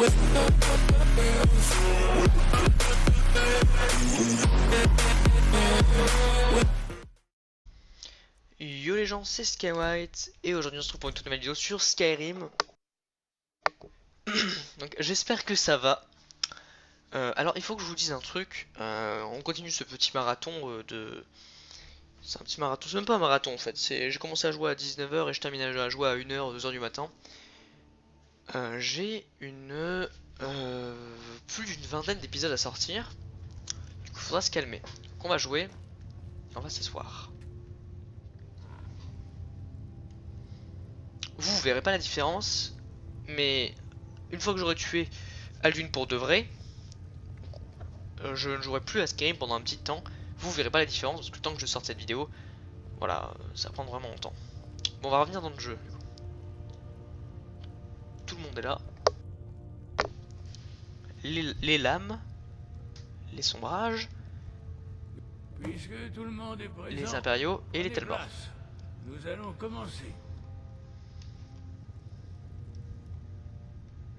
Yo les gens, c'est Skywhite et aujourd'hui on se retrouve pour une toute nouvelle vidéo sur Skyrim. Donc j'espère que ça va. Alors il faut que je vous dise un truc. On continue ce petit marathon de... C'est un petit marathon, c'est même pas un marathon en fait. J'ai commencé à jouer à 19h et je termine à jouer à 1h, 2h du matin. J'ai plus d'une vingtaine d'épisodes à sortir. Du coup faudra se calmer. Donc on va jouer et on va s'asseoir. Vous verrez pas la différence, mais une fois que j'aurai tué Alduin pour de vrai, je ne jouerai plus à Skyrim pendant un petit temps. Vous verrez pas la différence parce que le temps que je sorte cette vidéo, voilà, ça prend vraiment longtemps. Bon, on va revenir dans le jeu. Tout le monde est là. Les lames, les sombrages, Puisque tout le monde est présent, les impériaux et les prenez Telmor. place. Nous allons commencer.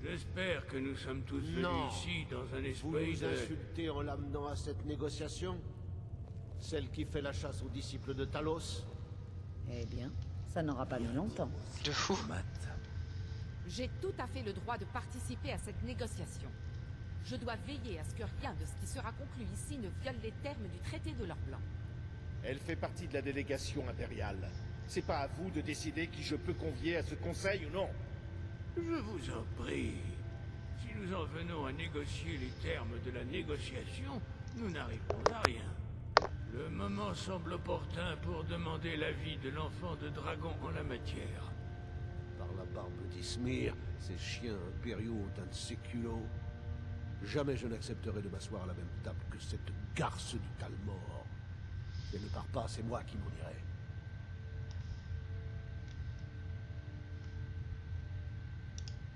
J'espère que nous sommes tous venus ici dans un Vous esprit nous insultez en l'amenant à cette négociation? Celle qui fait la chasse aux disciples de Talos? Eh bien, ça n'aura pas mis longtemps. De fou. J'ai tout à fait le droit de participer à cette négociation. Je dois veiller à ce que rien de ce qui sera conclu ici ne viole les termes du traité de l'or blanc. Elle fait partie de la délégation impériale. C'est pas à vous de décider qui je peux convier à ce conseil ou non. Je vous en prie. Si nous en venons à négocier les termes de la négociation, nous n'arriverons à rien. Le moment semble opportun pour demander l'avis de l'enfant de dragon en la matière. Par la barbe d'Ismir, ces chiens impériaux ont un de ces culots. Jamais je n'accepterai de m'asseoir à la même table que cette garce du Talmor. Si elle ne part pas, c'est moi qui m'en irai.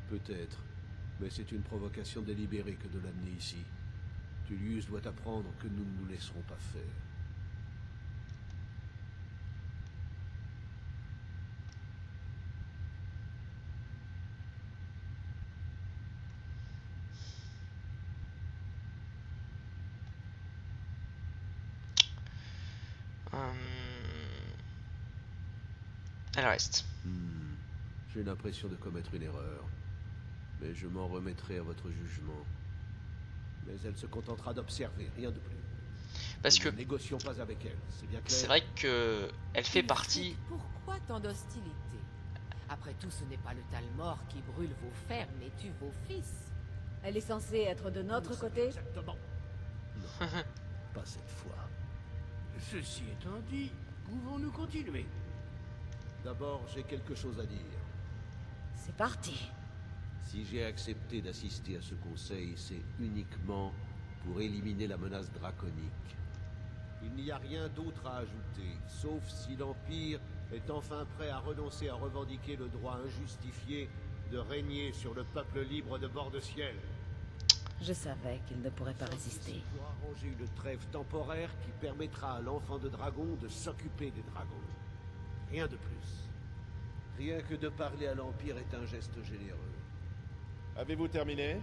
Peut-être, mais c'est une provocation délibérée que de l'amener ici. Tullius doit apprendre que nous ne nous laisserons pas faire. Elle reste. J'ai l'impression de commettre une erreur. Mais je m'en remettrai à votre jugement. Mais elle se contentera d'observer, rien de plus. Parce que Nous ne négocions pas avec elle, c'est bien clair. c'est vrai que elle fait partie. Pourquoi tant d'hostilité? Après tout, ce n'est pas le Talmor qui brûle vos fermes et tue vos fils. Elle est censée être de notre côté? Exactement. Non, pas cette fois. Ceci étant dit, pouvons-nous continuer? D'abord, j'ai quelque chose à dire. C'est parti. Si j'ai accepté d'assister à ce conseil, c'est uniquement pour éliminer la menace draconique. Il n'y a rien d'autre à ajouter, sauf si l'Empire est enfin prêt à renoncer à revendiquer le droit injustifié de régner sur le peuple libre de bord de ciel. Je savais qu'il ne pourrait pas résister. Pour arranger une trêve temporaire qui permettra à l'enfant de dragon de s'occuper des dragons. Rien de plus. Rien que de parler à l'Empire est un geste généreux. Avez-vous terminé?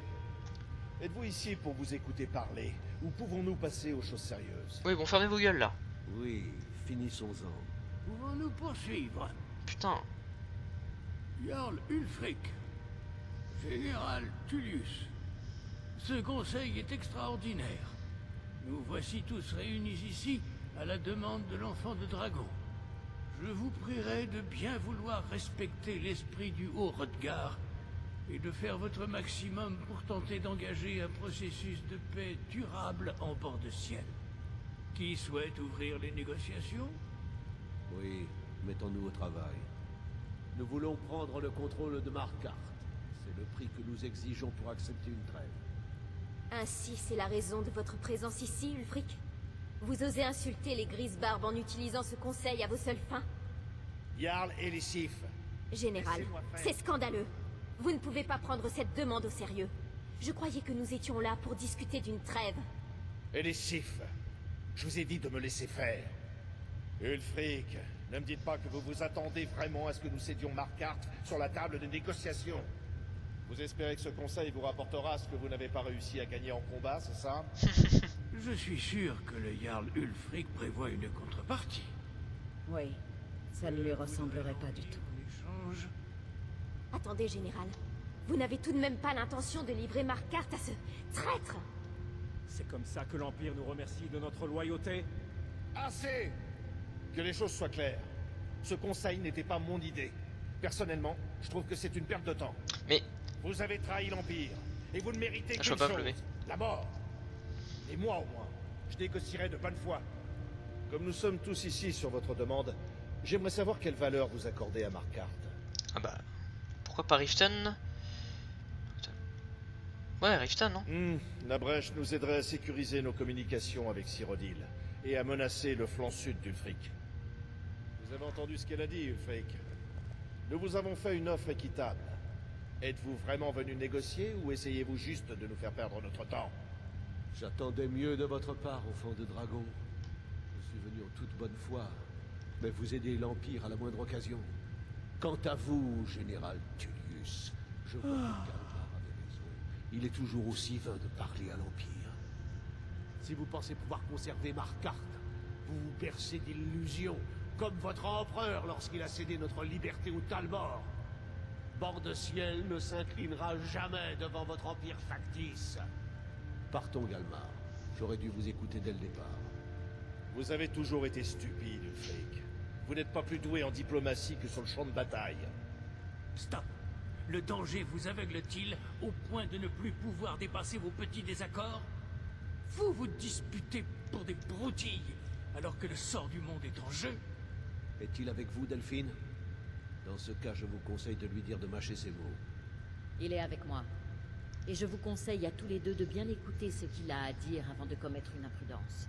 Êtes-vous ici pour vous écouter parler? Ou pouvons-nous passer aux choses sérieuses? Oui, bon, fermez vos gueules là. Oui, finissons-en. Pouvons-nous poursuivre? Putain. Jarl Ulfric, Général Tullius, ce conseil est extraordinaire. Nous voici tous réunis ici à la demande de l'enfant de dragon. Je vous prierai de bien vouloir respecter l'esprit du haut Hrothgar et de faire votre maximum pour tenter d'engager un processus de paix durable en bord de ciel. Qui souhaite ouvrir les négociations? Oui, mettons-nous au travail. Nous voulons prendre le contrôle de Markarth. C'est le prix que nous exigeons pour accepter une trêve. Ainsi, c'est la raison de votre présence ici, Ulfric? Vous osez insulter les grises barbes en utilisant ce conseil à vos seules fins? Jarl Elisif. Général, Laissez-moi faire. c'est scandaleux. Vous ne pouvez pas prendre cette demande au sérieux. Je croyais que nous étions là pour discuter d'une trêve. Elisif, je vous ai dit de me laisser faire. Ulfric, ne me dites pas que vous vous attendez vraiment à ce que nous cédions Markarth sur la table de négociation. Vous espérez que ce conseil vous rapportera ce que vous n'avez pas réussi à gagner en combat, c'est ça? Je suis sûr que le Jarl Ulfric prévoit une contrepartie. Oui, ça ne lui ressemblerait pas du tout. En échange, Attendez, Général. Vous n'avez tout de même pas l'intention de livrer Markarth à ce traître? C'est comme ça que l'Empire nous remercie de notre loyauté? Assez! Que les choses soient claires. Ce conseil n'était pas mon idée. Personnellement, je trouve que c'est une perte de temps. Mais Vous avez trahi l'Empire, et vous ne méritez je qu'une peux pas me chose, lever. la mort. Et moi au moins, je négocierai de bonne foi. Comme nous sommes tous ici sur votre demande, j'aimerais savoir quelle valeur vous accordez à Markarth. Ah bah, pourquoi pas Riften? Ouais, Riften, non? La brèche nous aiderait à sécuriser nos communications avec Cyrodiil, et à menacer le flanc sud d'Ulfric. Vous avez entendu ce qu'elle a dit, Ulfric? Nous vous avons fait une offre équitable. Êtes-vous vraiment venu négocier ou essayez-vous juste de nous faire perdre notre temps? J'attendais mieux de votre part, enfant de dragon. Je suis venu en toute bonne foi, mais vous aidez l'Empire à la moindre occasion. Quant à vous, général Tullius, je vois que Galmar avait raison. Il est toujours aussi vain de parler à l'Empire. Si vous pensez pouvoir conserver Markarth, vous vous bercez d'illusions, comme votre empereur lorsqu'il a cédé notre liberté au Talmor. Bord-de-Ciel ne s'inclinera jamais devant votre empire factice. Partons, Galmar. J'aurais dû vous écouter dès le départ. Vous avez toujours été stupide, Ulfric. Vous n'êtes pas plus doué en diplomatie que sur le champ de bataille. stop. Le danger vous aveugle-t-il au point de ne plus pouvoir dépasser vos petits désaccords? Vous vous disputez pour des broutilles, alors que le sort du monde est en jeu? Est-il avec vous, Delphine? Dans ce cas, je vous conseille de lui dire de mâcher ses mots. Il est avec moi. Et je vous conseille à tous les deux de bien écouter ce qu'il a à dire avant de commettre une imprudence.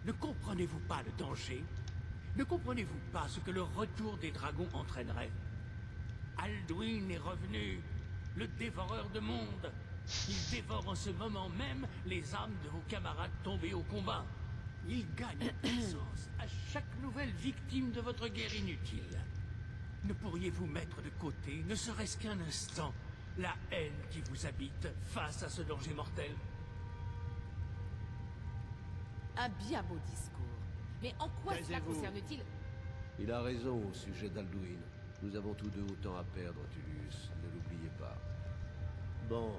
Ne comprenez-vous pas le danger? Ne comprenez-vous pas ce que le retour des dragons entraînerait? Alduin est revenu, le dévoreur de mondes. Il dévore en ce moment même les âmes de vos camarades tombés au combat. Il gagne en puissance à chaque nouvelle victime de votre guerre inutile. Ne pourriez-vous mettre de côté, ne serait-ce qu'un instant, la haine qui vous habite face à ce danger mortel? Un bien beau discours. Mais en quoi cela Taisez-vous. concerne-t-il? Il a raison au sujet d'Alduin. Nous avons tous deux autant à perdre, Tullius. Ne l'oubliez pas. Bon,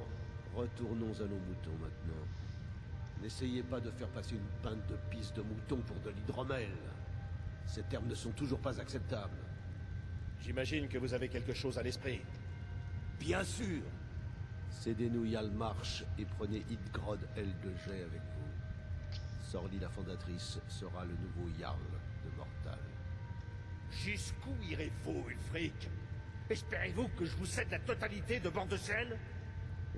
retournons à nos moutons maintenant. N'essayez pas de faire passer une pinte de pisse de mouton pour de l'hydromel. Ces termes ne sont toujours pas acceptables. J'imagine que vous avez quelque chose à l'esprit. Bien sûr. Cédez-nous Yalmarch et prenez Idgrod L de Jet avec vous. Sorli la fondatrice sera le nouveau Jarl de Mortal. Jusqu'où irez-vous, Ulfric? Espérez-vous que je vous cède la totalité de Bord-de-Ciel?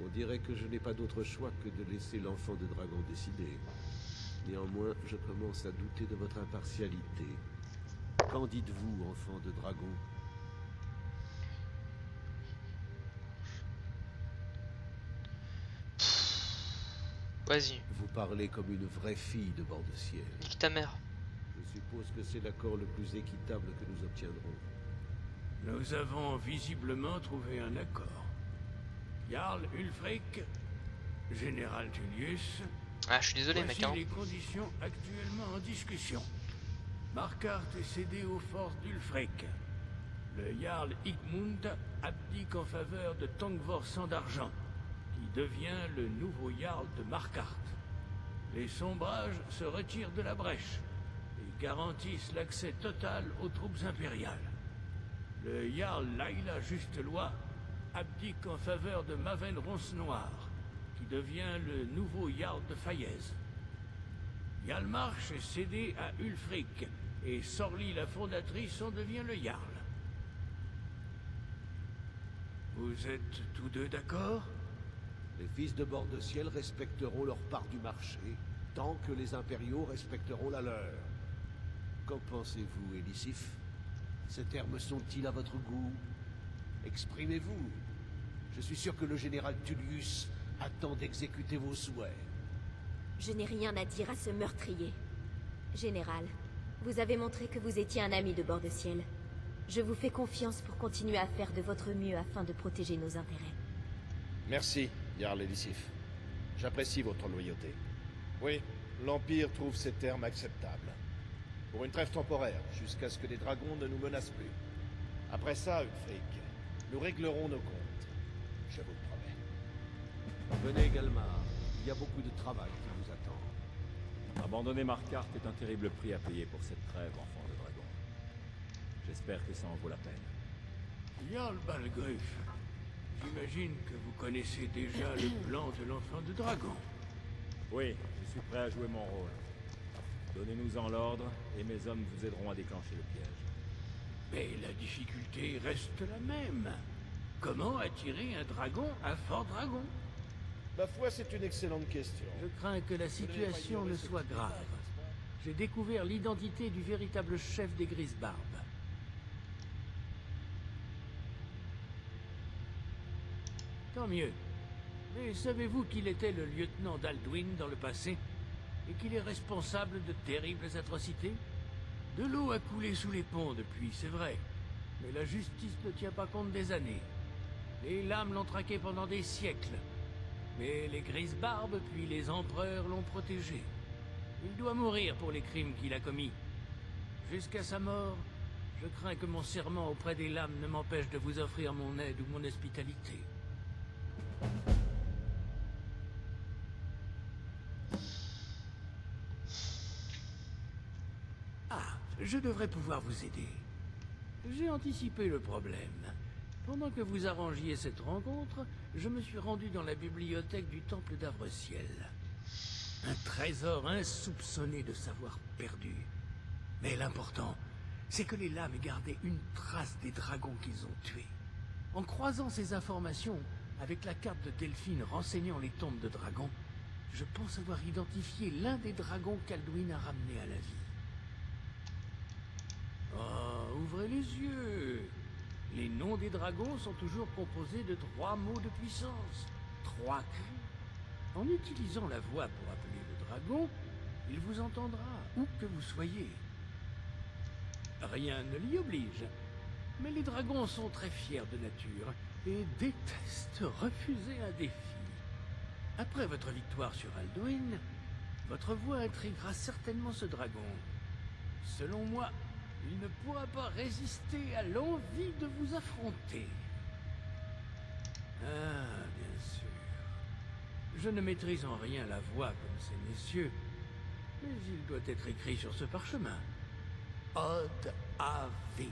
On dirait que je n'ai pas d'autre choix que de laisser l'enfant de dragon décider. Néanmoins, je commence à douter de votre impartialité. Qu'en dites-vous, enfant de dragon? Vas-y, Vous parlez comme une vraie fille de Bord-de-Ciel. nique ta mère. Je suppose que c'est l'accord le plus équitable que nous obtiendrons. Nous avons visiblement trouvé un accord. Jarl Ulfric, Général Tullius, Ah, je suis désolé, mec. voici Hein. les conditions actuellement en discussion. Markarth est cédé aux forces d'Ulfric. Le Jarl Igmund abdique en faveur de Tongvor Sang d'Argent, qui devient le nouveau Jarl de Markarth. Les Sombrages se retirent de la brèche et garantissent l'accès total aux troupes impériales. Le Jarl Laila Justeloi abdique en faveur de Maven Ronce-Noir, qui devient le nouveau Jarl de Fayez. Yalmarch est cédé à Ulfric, et Sorli la fondatrice en devient le Jarl. Vous êtes tous deux d'accord? Les fils de Bord-de-Ciel respecteront leur part du marché, tant que les impériaux respecteront la leur. Qu'en pensez-vous, Elisif? Ces termes sont-ils à votre goût? Exprimez-vous. Je suis sûr que le général Tullius attend d'exécuter vos souhaits. Je n'ai rien à dire à ce meurtrier. Général, vous avez montré que vous étiez un ami de Bord-de-Ciel. Je vous fais confiance pour continuer à faire de votre mieux afin de protéger nos intérêts. Merci, Jarl Elisif. J'apprécie votre loyauté. Oui, l'Empire trouve ces termes acceptables. Pour une trêve temporaire, jusqu'à ce que les dragons ne nous menacent plus. Après ça, Ulfric, nous réglerons nos comptes. Je vous le promets. Venez, Galmar. Il y a beaucoup de travail qui vous attend. Abandonner Markarth est un terrible prix à payer pour cette trêve, enfant de dragon. J'espère que ça en vaut la peine. Jarl Balgruuf, j'imagine que vous connaissez déjà le plan de l'enfant de dragon. Oui, je suis prêt à jouer mon rôle. Donnez-nous-en l'ordre, et mes hommes vous aideront à déclencher le piège. Mais la difficulté reste la même. Comment attirer un dragon à Fort Dragon? Ma foi, c'est une excellente question. Je crains que la situation ne soit grave. J'ai découvert l'identité du véritable chef des Grisbarbes. Tant mieux. Mais savez-vous qu'il était le lieutenant d'Alduin dans le passé? Et qu'il est responsable de terribles atrocités? De l'eau a coulé sous les ponts depuis, c'est vrai. Mais la justice ne tient pas compte des années. Les lames l'ont traqué pendant des siècles. Mais les Grisbarbes puis les empereurs l'ont protégé. Il doit mourir pour les crimes qu'il a commis. Jusqu'à sa mort, je crains que mon serment auprès des lames ne m'empêche de vous offrir mon aide ou mon hospitalité. Ah, je devrais pouvoir vous aider. J'ai anticipé le problème. Pendant que vous arrangiez cette rencontre, je me suis rendu dans la bibliothèque du Temple d'Avreciel. Un trésor insoupçonné de savoir perdu. Mais l'important, c'est que les lames aient gardé une trace des dragons qu'ils ont tués. En croisant ces informations avec la carte de Delphine renseignant les tombes de dragons, je pense avoir identifié l'un des dragons qu'Alduin a ramené à la vie. Oh, ouvrez les yeux! Les noms des dragons sont toujours composés de 3 mots de puissance, 3 cris. En utilisant la voix pour appeler le dragon, il vous entendra, où que vous soyez. Rien ne l'y oblige, mais les dragons sont très fiers de nature et détestent refuser un défi. Après votre victoire sur Alduin, votre voix intriguera certainement ce dragon. Selon moi, il ne pourra pas résister à l'envie de vous affronter. Ah, bien sûr. Je ne maîtrise en rien la voix comme ces messieurs, mais il doit être écrit sur ce parchemin. Odd Aving,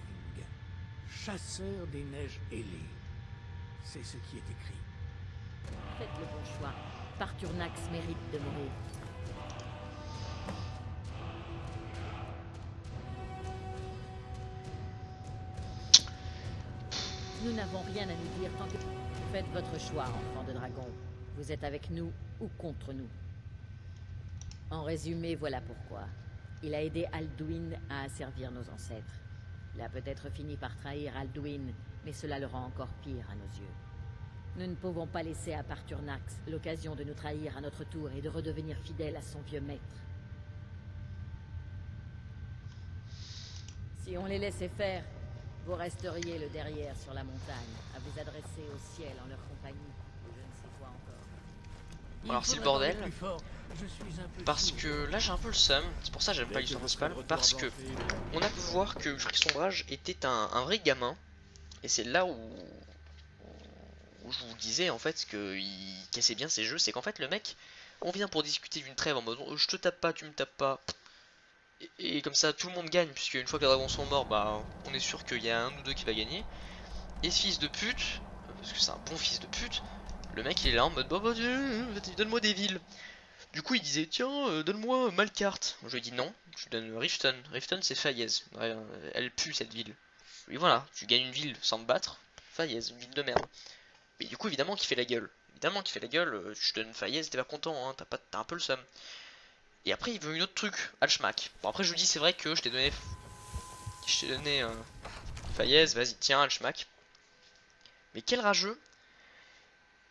chasseur des neiges ailées. C'est ce qui est écrit. Faites le bon choix. Parturnax mérite de mourir. Nous n'avons rien à nous dire tant que... Faites votre choix, enfant de dragon. Vous êtes avec nous ou contre nous. En résumé, voilà pourquoi. Il a aidé Alduin à asservir nos ancêtres. Il a peut-être fini par trahir Alduin, mais cela le rend encore pire à nos yeux. Nous ne pouvons pas laisser à Parturnax l'occasion de nous trahir à notre tour et de redevenir fidèles à son vieux maître. Si on les laissait faire, vous resteriez le derrière sur la montagne, à vous adresser au ciel en leur compagnie, ou je ne sais quoi encore. Alors c'est le bordel, parce que là j'ai un peu le seum, c'est pour ça que j'aime pas l'histoire principale, parce que on a pu voir que Ulfric Sombrage était un vrai gamin, et c'est là où je vous disais en fait qu'il cassait bien ses jeux, c'est qu'en fait le mec, on vient pour discuter d'une trêve en mode je te tape pas, tu me tapes pas, et comme ça tout le monde gagne, puisque une fois que les dragons sont morts, bah on est sûr qu'il y a un ou deux qui va gagner, et ce fils de pute, parce que c'est un bon fils de pute, le mec il est là en mode bah donne-moi des villes. Du coup il disait tiens donne-moi Malkarth. Je lui ai dit non, je lui donne Riften. Riften c'est Faiez, elle pue cette ville. Et voilà, tu gagnes une ville sans me battre, Faiez, une ville de merde. Mais du coup évidemment qu'il fait la gueule. Évidemment qu'il fait la gueule, je te donne Faiez, t'es pas content, hein, t'as un peu le seum. Et après il veut une autre truc, Alchmack. Bon après je lui dis c'est vrai que je t'ai donné Faiez, vas-y tiens Alchmack. Mais quel rageux.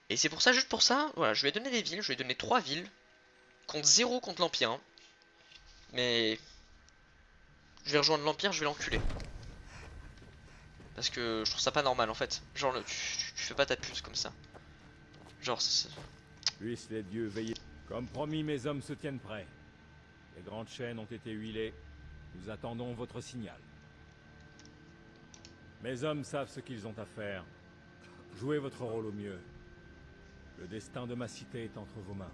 Et c'est pour ça, juste pour ça, voilà, je lui ai donné des villes, je lui ai donné 3 villes. Contre 0 contre l'Empire. Hein. Mais je vais rejoindre l'Empire, je vais l'enculer. Parce que je trouve ça pas normal en fait. Genre tu fais pas ta pute comme ça. Genre, Puissent les dieux veiller. Comme promis, mes hommes se tiennent prêts. Les grandes chaînes ont été huilées. Nous attendons votre signal. Mes hommes savent ce qu'ils ont à faire. Jouez votre rôle au mieux. Le destin de ma cité est entre vos mains.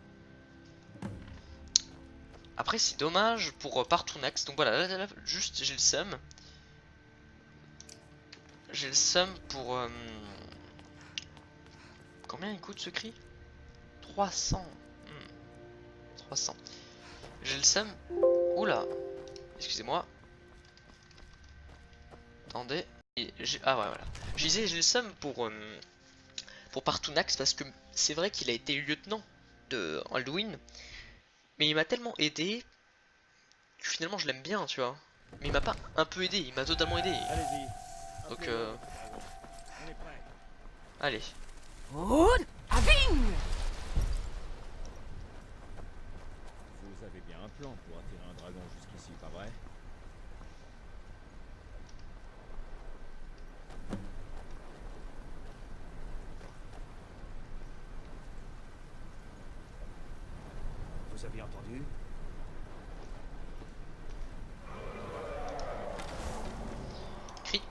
Après, c'est dommage pour Partonax. Donc voilà, là, juste j'ai le seum. J'ai le seum pour... Combien il coûte ce cri? 300. 300. J'ai le seum. Oula. Excusez-moi. Attendez. Ah ouais, voilà. Je disais, j'ai le seum pour Partonax parce que c'est vrai qu'il a été lieutenant de Alduin. Mais il m'a tellement aidé que finalement je l'aime bien, tu vois. Mais il m'a pas un peu aidé, il m'a totalement aidé. Allez-y. Donc On est prêt. allez. Vous avez bien un plan pour attirer un dragon jusqu'ici, pas vrai? Vous avez entendu? Cri.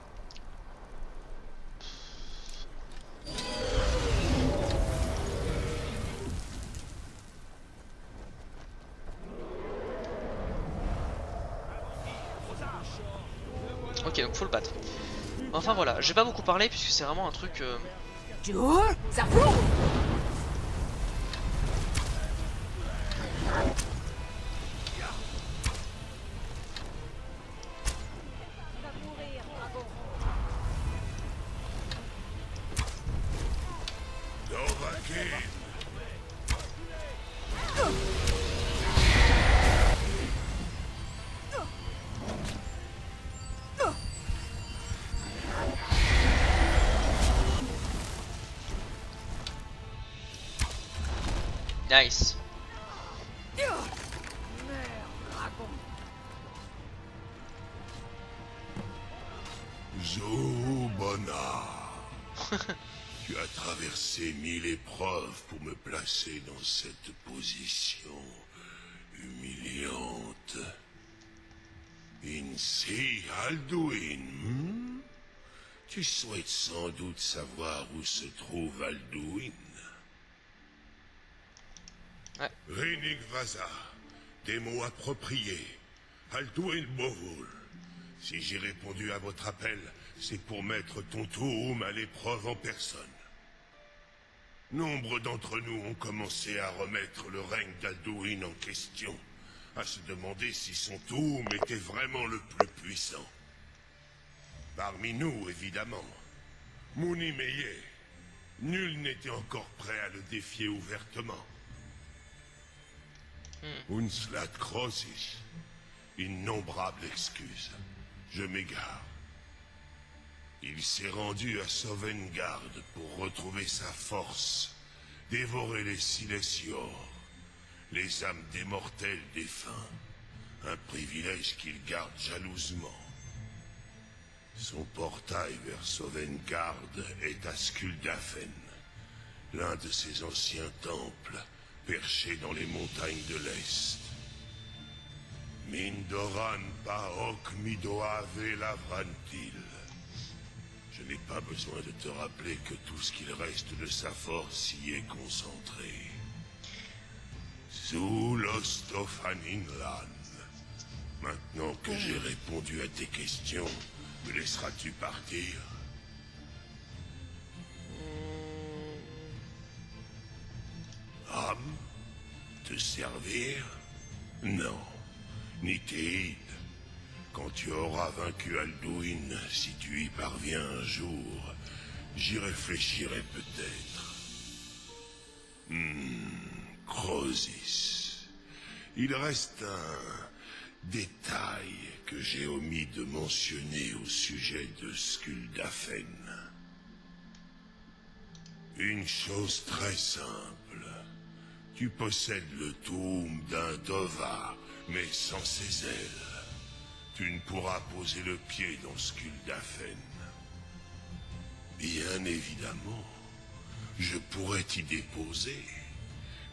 Ok, donc faut le battre. Enfin voilà, j'ai pas beaucoup parlé puisque c'est vraiment un truc... Nice. Zobona. Tu as traversé 1000 épreuves pour me placer dans cette position humiliante. Insi Alduin. Tu souhaites sans doute savoir où se trouve Alduin. Ouais. Rénig Vaza, des mots appropriés. Alduin Bovul. Si j'ai répondu à votre appel, c'est pour mettre Tontoum à l'épreuve en personne. Nombre d'entre nous ont commencé à remettre le règne d'Alduin en question, à se demander si son Toum était vraiment le plus puissant. Parmi nous, évidemment. Mouni Meye. Nul n'était encore prêt à le défier ouvertement. Unslat Crossis. Innombrables excuses. Je m'égare. Il s'est rendu à Sovngarde pour retrouver sa force, dévorer les Silesior, les âmes des mortels défunts, un privilège qu'il garde jalousement. Son portail vers Sovngarde est à Skuldafn, l'un de ses anciens temples, perché dans les montagnes de l'Est. Mindoran Paok Midoave Lavrantil. Je n'ai pas besoin de te rappeler que tout ce qu'il reste de sa force y est concentré. Zulostofaninlan. Maintenant que j'ai répondu à tes questions, me laisseras-tu partir? Âme? Te servir? Non. Ni Théide. Quand tu auras vaincu Alduin, si tu y parviens un jour, j'y réfléchirai peut-être. Crosis. Il reste un détail que j'ai omis de mentionner au sujet de Skuldafn. Une chose très simple. Tu possèdes le Toum d'un Dova, mais sans ses ailes. Tu ne pourras poser le pied dans Skuldafn. Bien évidemment, je pourrais t'y déposer.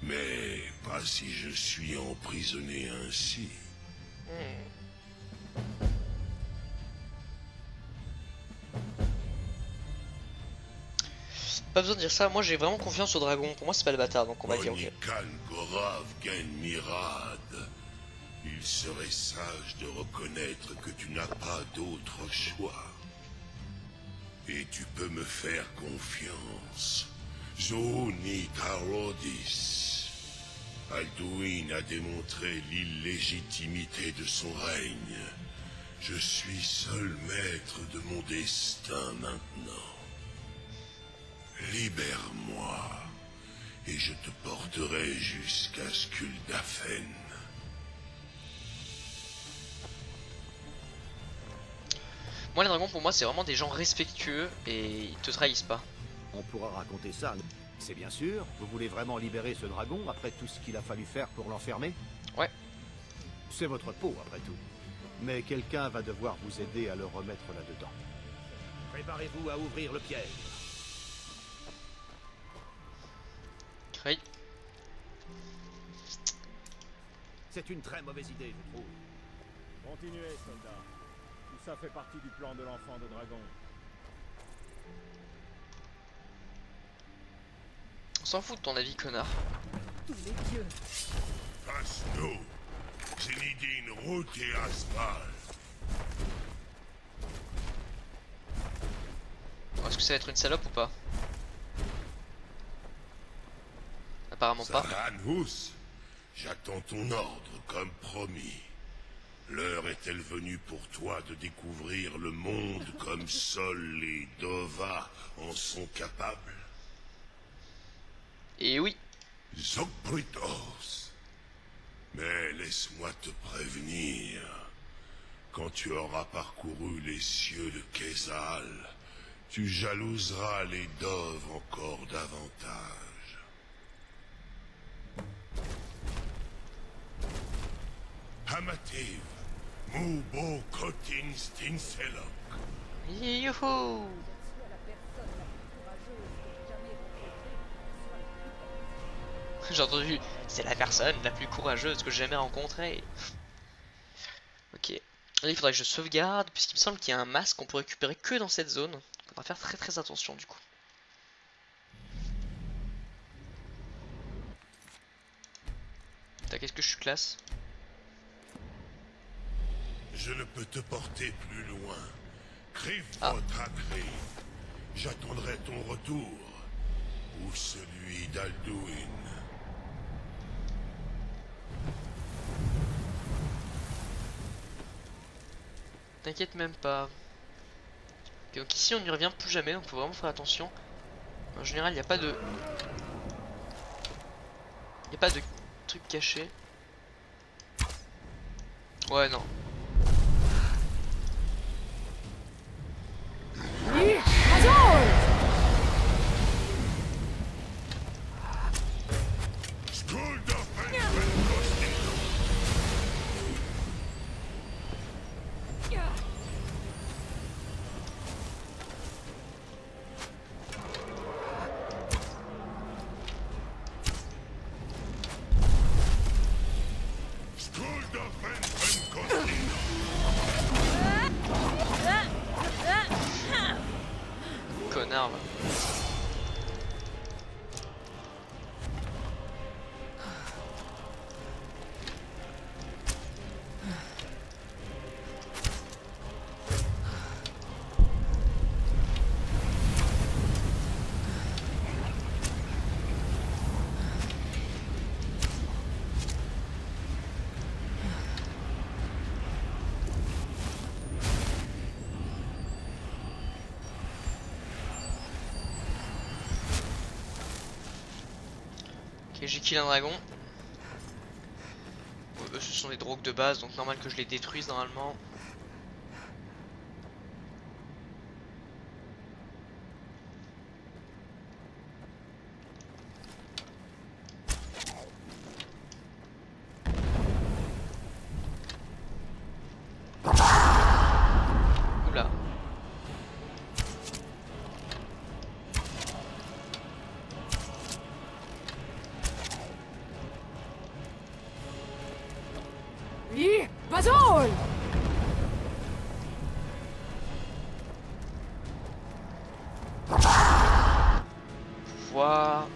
Mais pas si je suis emprisonné ainsi. Pas besoin de dire ça, moi j'ai vraiment confiance au dragon. Pour moi c'est pas le bâtard, donc on va dire ok. Onikan Gorav Gen Mirad. Il serait sage de reconnaître que tu n'as pas d'autre choix. Et tu peux me faire confiance. Zoni Tarodis. Alduin a démontré l'illégitimité de son règne. Je suis seul maître de mon destin maintenant. Libère-moi, et je te porterai jusqu'à Skuldafn. Moi les dragons pour moi c'est vraiment des gens respectueux et ils te trahissent pas. On pourra raconter ça. C'est bien sûr. Vous voulez vraiment libérer ce dragon après tout ce qu'il a fallu faire pour l'enfermer? Ouais. C'est votre peau après tout. Mais quelqu'un va devoir vous aider à le remettre là-dedans. Préparez-vous à ouvrir le piège. Oui. C'est une très mauvaise idée, je trouve. Continuez, soldats. Tout ça fait partie du plan de l'enfant de dragon. On s'en fout de ton avis, connard. Tous les dieux. Asno, Zenidin Route et Asval. Est-ce que ça va être une salope ou pas? Apparemment pas. Saranhus, j'attends ton ordre comme promis. L'heure est-elle venue pour toi de découvrir le monde comme Sol et Dova en sont capables? Et oui. Zogbritos. Mais laisse-moi te prévenir. Quand tu auras parcouru les cieux de Kézal, tu jalouseras les Doves encore davantage. Hamativ, Mubo Kotin Stinselok. Youhou. J'ai entendu, c'est la personne la plus courageuse que j'ai jamais rencontrée. Ok. Là, il faudrait que je sauvegarde, puisqu'il me semble qu'il y a un masque qu'on peut récupérer que dans cette zone. On va faire très attention du coup. Qu'est-ce que je suis classe? Je ne peux te porter plus loin. Krivot Hakri. J'attendrai ton retour. Ou celui d'Alduin. T'inquiète même pas. Okay, donc ici on n'y revient plus jamais, donc faut vraiment faire attention. En général il n'y a pas de... Il n'y a pas de truc caché. Ouais non. Connard va. Ok, j'ai kill un dragon. Eux, ce sont des drogues de base, donc normal que je les détruise normalement. Oula. Ih, Bazol! Pouvoir.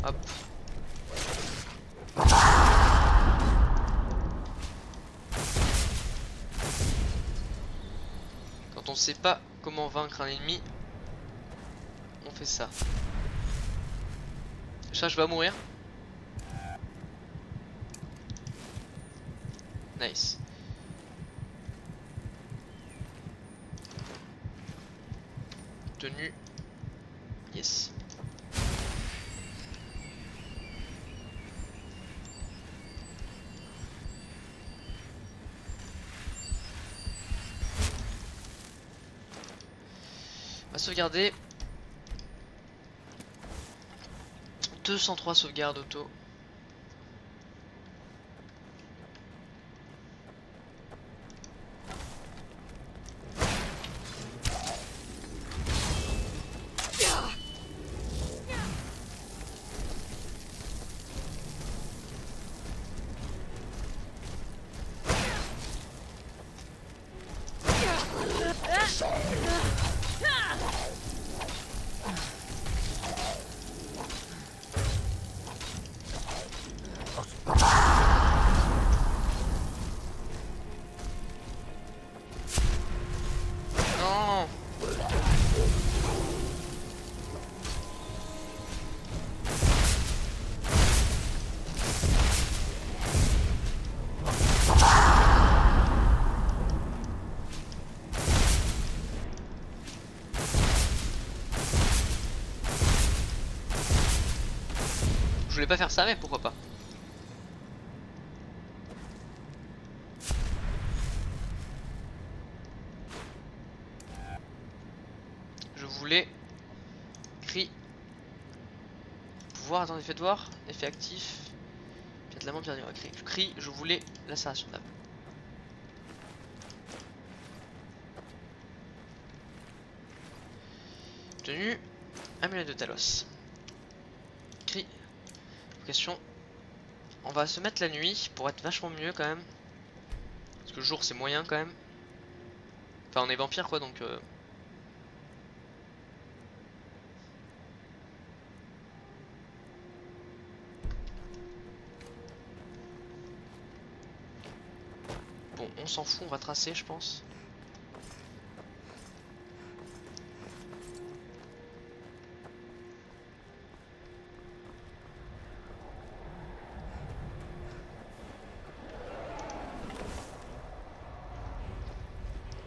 Hop. Quand on sait pas comment vaincre un ennemi, on fait ça. Ça, je vais mourir. Nice. Tenue. Yes. On va sauvegarder. 203 sauvegardes auto. Non. Je voulais pas faire ça, mais pourquoi pas. Je voulais cri pouvoir, attends, effet de voir, effet actif, peut-être la pierre du cri, je voulais lacération d'âme. Tenue, amulette de Talos. Cri, question. On va se mettre la nuit pour être vachement mieux quand même. Parce que le jour c'est moyen quand même. Enfin on est vampire quoi donc bon, on s'en fout, on va tracer, je pense.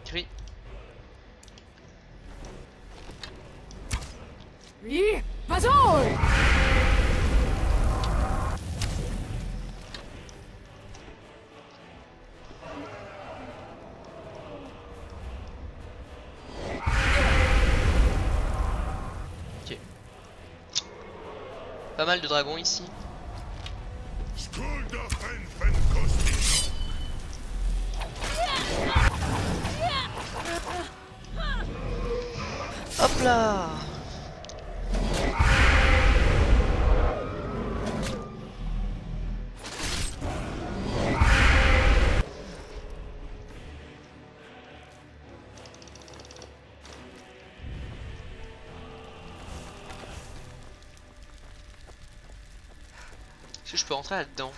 Cri. Ih, Bazol! Pas mal de dragons ici. Hop là. Est-ce que je peux rentrer là-dedans?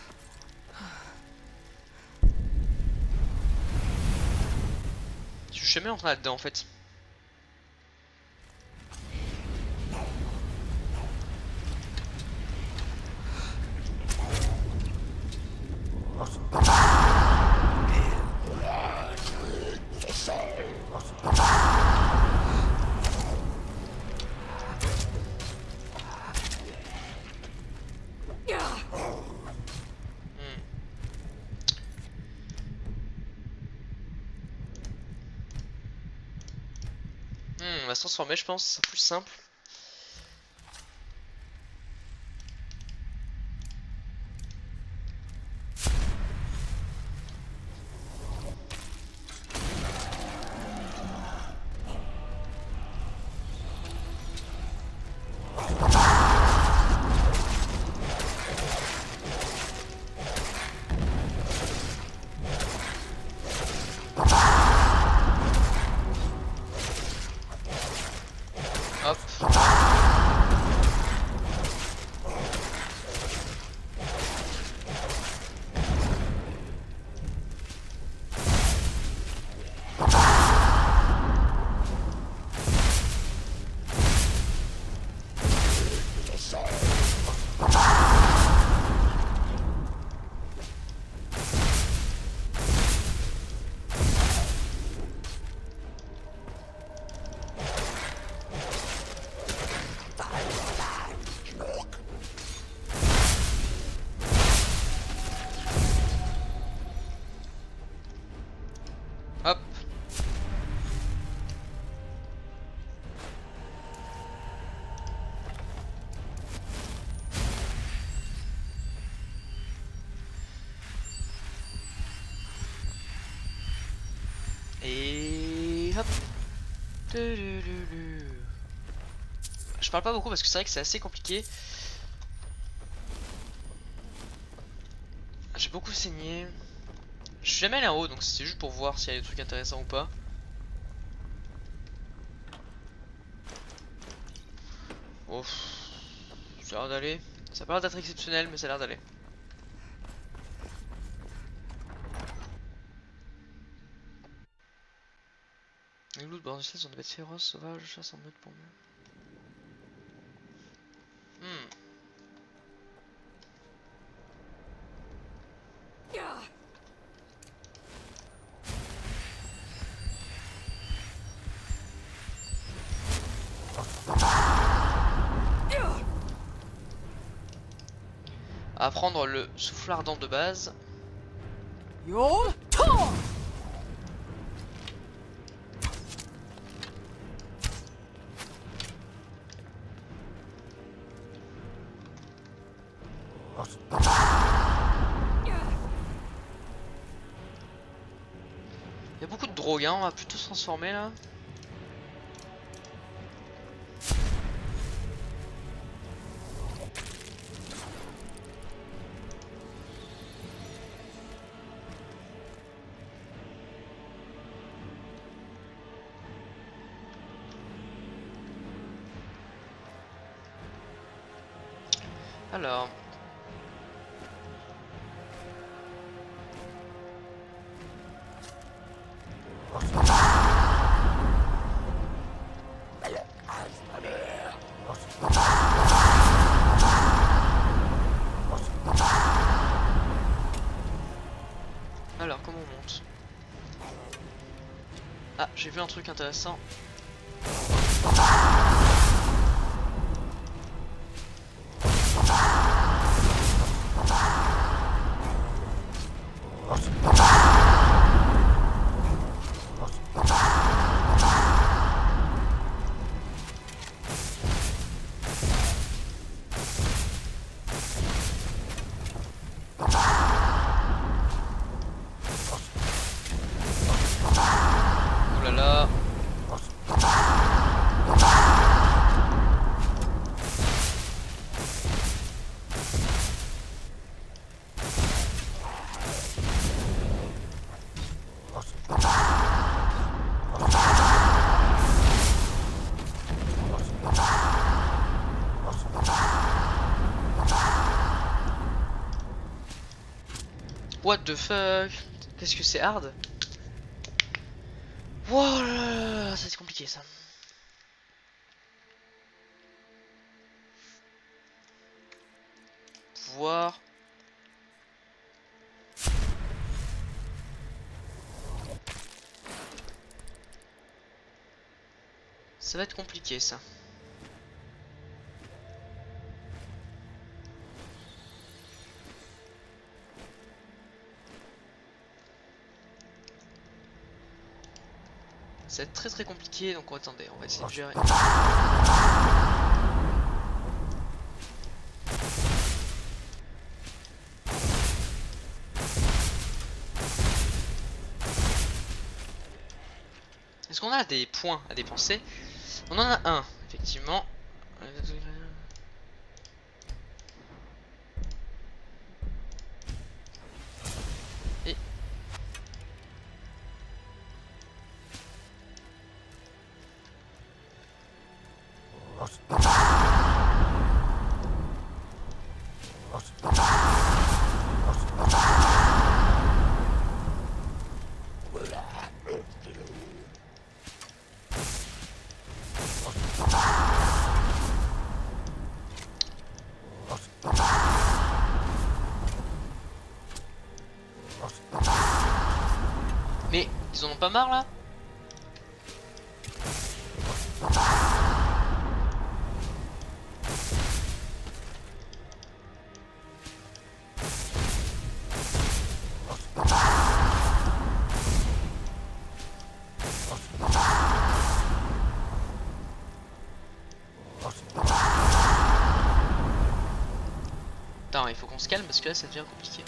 Je suis jamais rentré là-dedans en fait. On va se transformer, je pense, c'est plus simple. allez, hop. Je parle pas beaucoup parce que c'est vrai que c'est assez compliqué. J'ai beaucoup saigné. Je suis jamais allé en haut, donc c'est juste pour voir s'il y a des trucs intéressants ou pas. Oh, ça a l'air d'aller. Ça a pas l'air d'être exceptionnel, mais ça a l'air d'aller. Les loups de bord du ciel sont des bêtes féroces, sauvages, chassent en meute pour mieux. À prendre le souffle ardent de base. Il y a beaucoup de drogue, hein, on va plutôt se transformer là. Alors. Alors, comment on monte? Ah, j'ai vu un truc intéressant. Oh là là. What the fuck? Qu'est-ce que c'est hard? Wow, ça c'est compliqué ça. Pouvoir. Ça va être compliqué ça. Ça va être très compliqué, donc attendez, on va essayer de gérer. Est-ce qu'on a des points à dépenser? On en a un, effectivement. Et... Mais ils en ont pas marre là? Attends, il faut qu'on se calme parce que là ça devient compliqué.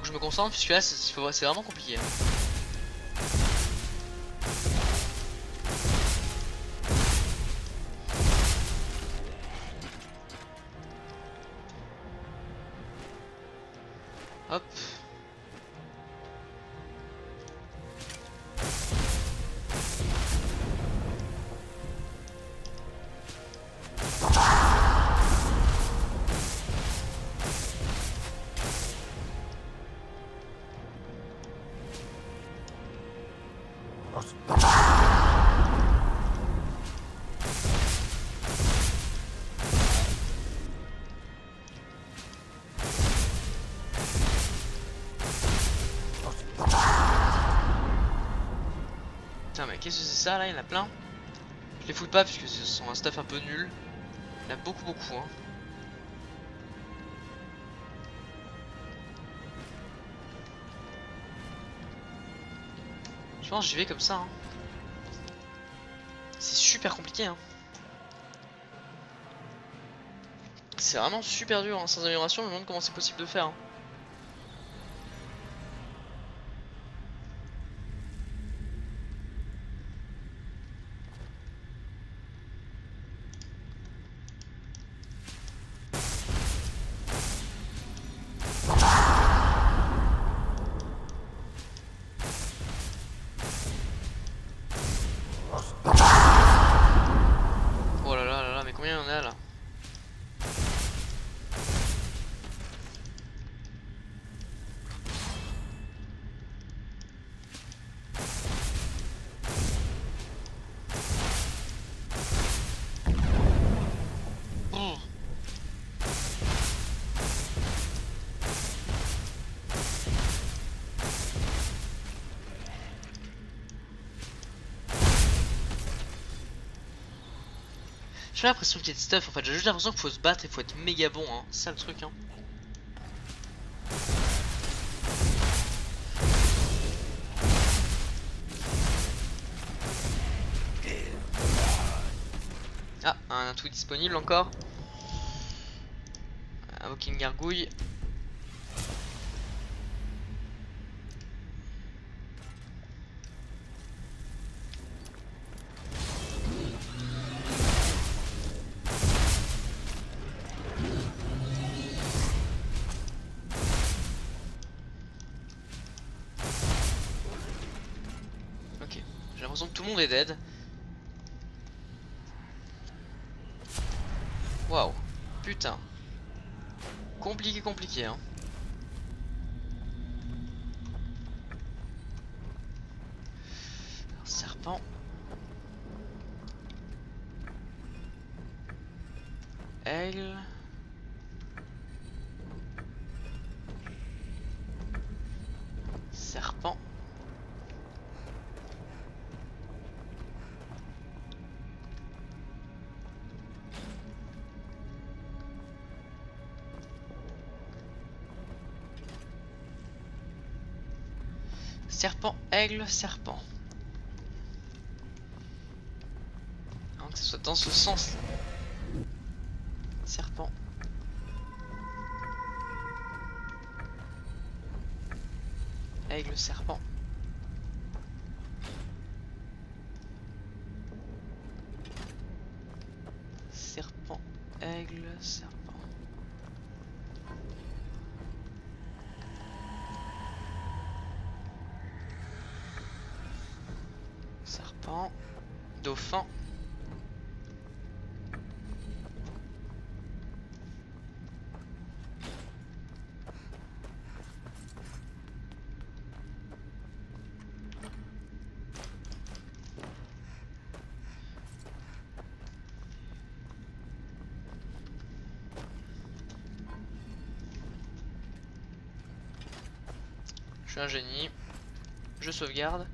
que je me concentre puisque là c'est vraiment compliqué. Hein. Hop. Putain mais qu'est-ce que c'est ça là, il y en a plein. Je les fouille pas puisque ce sont un stuff un peu nul. Il y en a beaucoup hein. Je pense que j'y vais comme ça hein. C'est super compliqué hein. C'est vraiment super dur hein. Sans amélioration, je me demande comment c'est possible de faire hein. Oh là là là là, mais combien il y en a là? J'ai l'impression qu'il y a de stuff en fait, j'ai juste l'impression qu'il faut se battre et faut être méga bon hein, c'est ça le truc hein. Ah, un atout disponible encore. Invoquer une gargouille. J'ai l'impression que tout le monde est dead. Waouh, putain. Compliqué hein. Alors, serpent. Aigle. Serpent. Serpent, aigle, serpent. Alors que ce soit dans ce sens. Serpent. Aigle, serpent. Serpent, aigle, serpent. Serpent, dauphin. Je suis un génie. Je sauvegarde.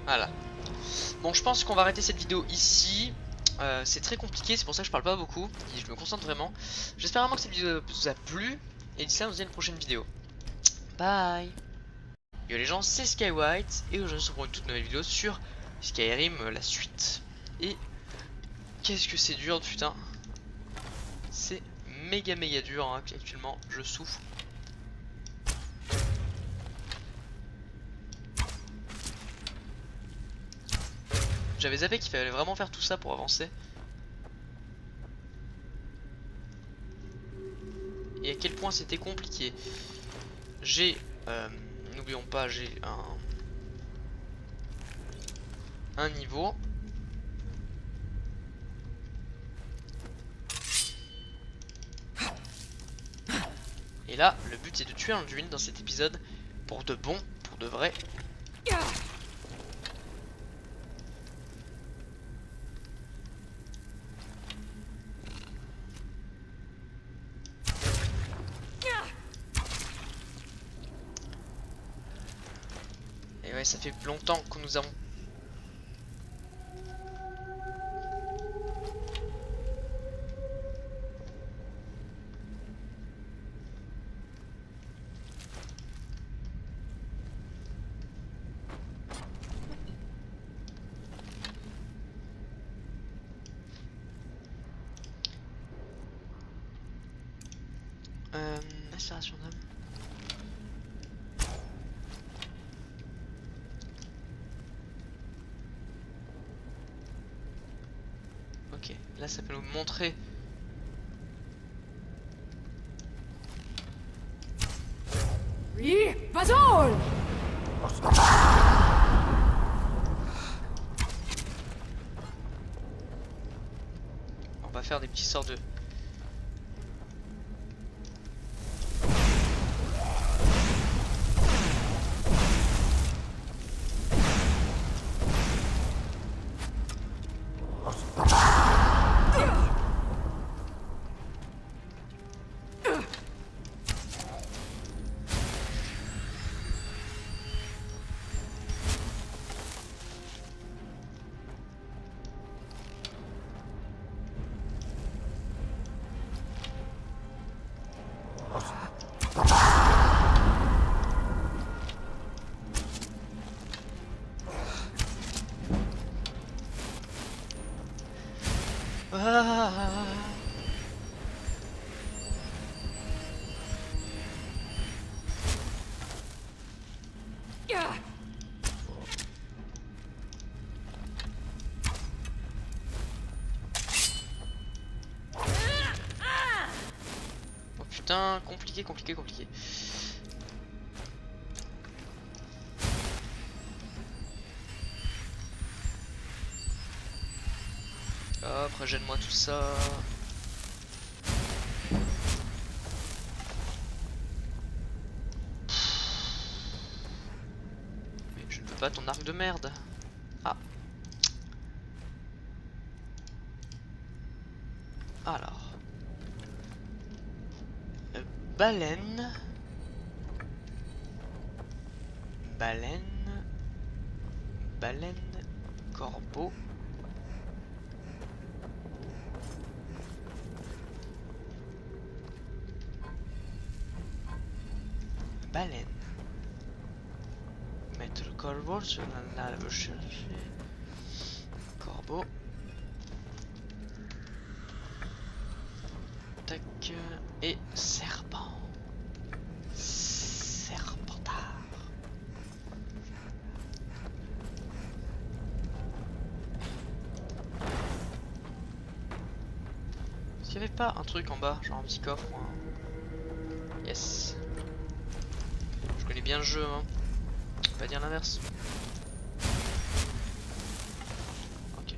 Voilà. Bon, je pense qu'on va arrêter cette vidéo ici. C'est très compliqué, c'est pour ça que je parle pas beaucoup et je me concentre vraiment. J'espère vraiment que cette vidéo vous a plu. Et d'ici là, on se dit à une prochaine vidéo. Bye. Yo les gens, c'est Skywhite et aujourd'hui on se retrouve pour une toute nouvelle vidéo sur Skyrim, la suite. Et qu'est-ce que c'est dur, putain. C'est méga dur, hein, actuellement je souffre. J'avais zappé qu'il fallait vraiment faire tout ça pour avancer. Et à quel point c'était compliqué. J'ai, n'oublions pas, j'ai un niveau. Et là, le but c'est de tuer Alduin dans cet épisode pour de bon, pour de vrai. Et ouais, ça fait longtemps que nous avons... Macération d'âme. Ok, là ça peut nous montrer. On va faire des petits sorts de... Oh putain, compliqué. Hop, régène-moi tout ça. Mais je ne veux pas ton arc de merde. Ah. Alors. Baleine. Corbeau. Baleine. Mettre le corbeau sur la lave chercher. Corbeau. Tac. Et serpent. Serpentard. Est-ce qu'il n'y avait pas un truc en bas, genre un petit coffre ou un... Yes. Je connais bien le jeu, hein. On va pas dire l'inverse. Ok.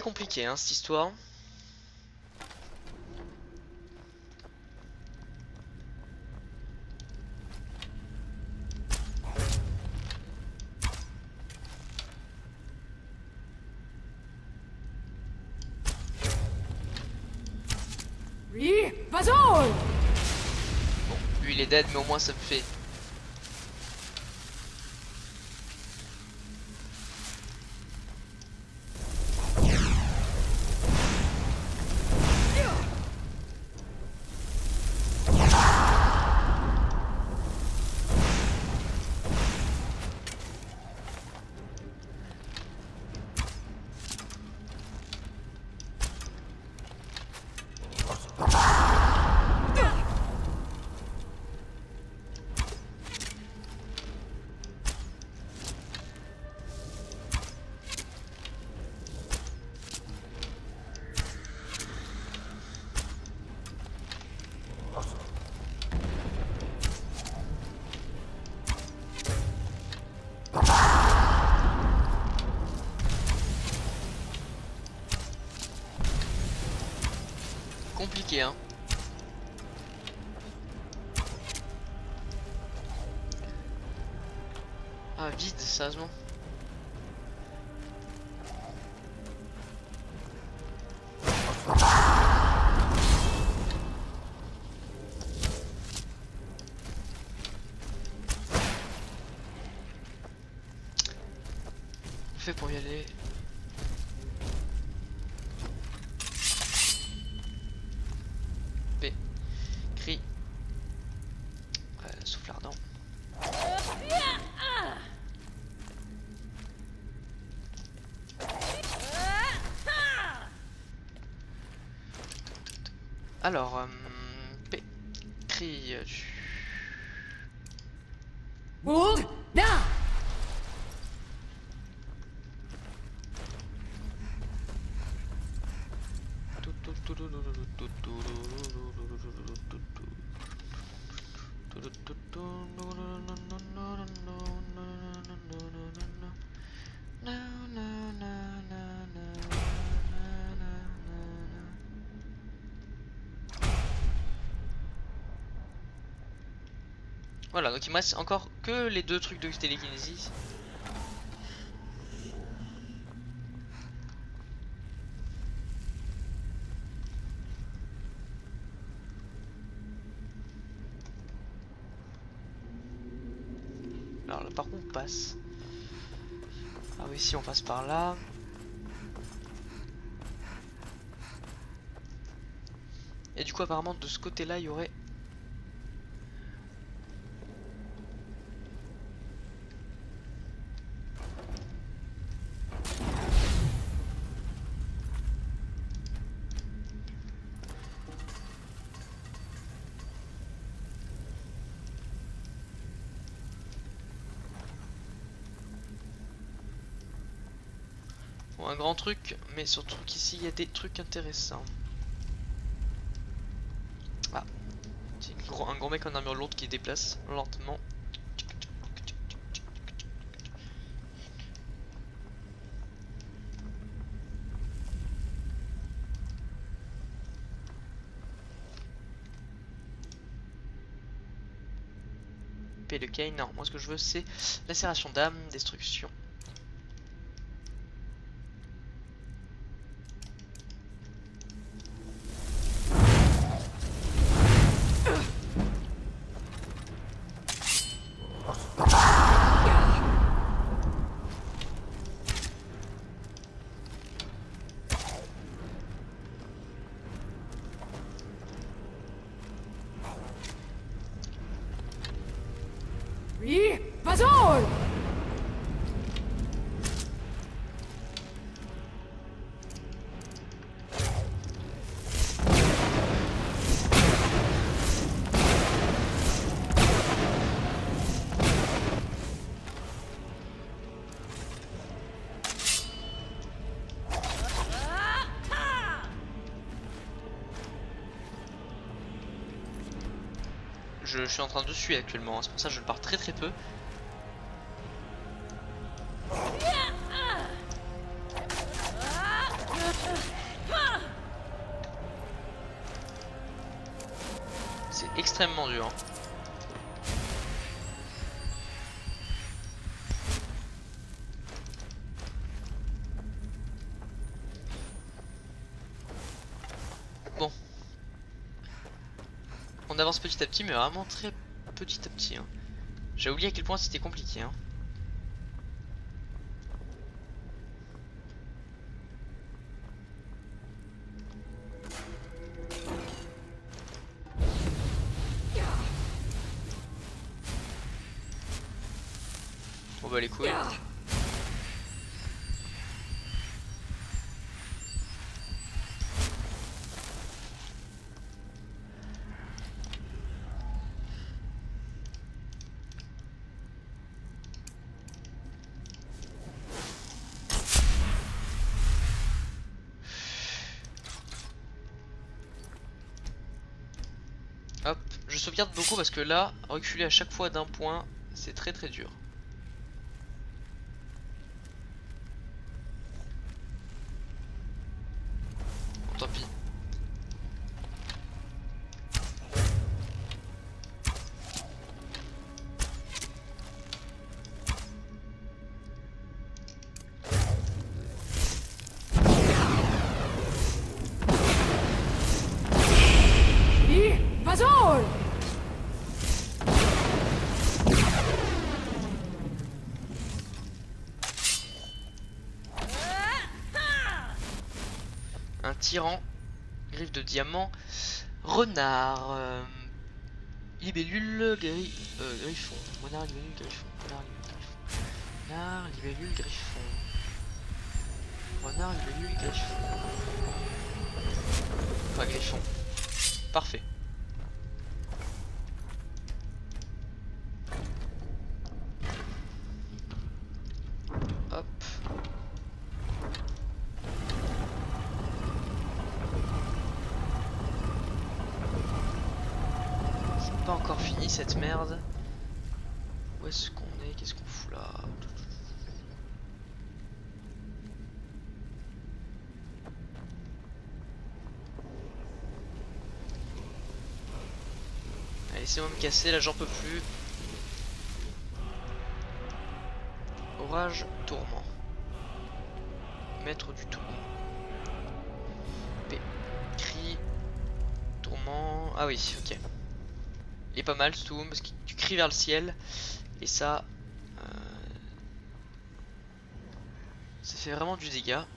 Compliqué hein, cette histoire. Bon, lui il est dead, mais au moins ça me fait... Compliqué, hein. Ah, vide, sérieusement. Fait pour y aller. Cri. Souffle ardent. Alors, P. Cri. Voilà, donc il me reste encore que les deux trucs de télékinésie. Alors là par contre on passe. Ah oui, si on passe par là. Et du coup apparemment de ce côté là il y aurait... Bon, un grand truc, mais surtout qu'ici il y a des trucs intéressants. Ah, c'est un gros mec en armure lourde qui déplace lentement. P de Kane, non, moi ce que je veux c'est lacération d'âme, destruction. Je suis en train de suer actuellement, hein. C'est pour ça que je pars très peu. C'est extrêmement dur. Hein. Bon. On avance petit à petit, mais vraiment très petit à petit. Hein. J'ai oublié à quel point c'était compliqué. Hein. On va les couilles. Hop, je sauvegarde beaucoup parce que là, reculer à chaque fois d'un point, c'est très très dur. Bon, tant pis. Un tyran, griffe de diamant, renard, libellule, griffon, renard, libellule, griffon, renard, libellule, griffon, renard, libellule, griffon, enfin griffon, parfait. Hop. Pas encore fini cette merde. Où est-ce qu'on est? Qu'est-ce qu'on fout là? Allez, laissez-moi me casser, là j'en peux plus. Orage, tourment. Maître du tourment. P. Cri. Tourment. Ah oui, ok. Il est pas mal ce tourment parce que tu cries vers le ciel. Et ça. Ça fait vraiment du dégât.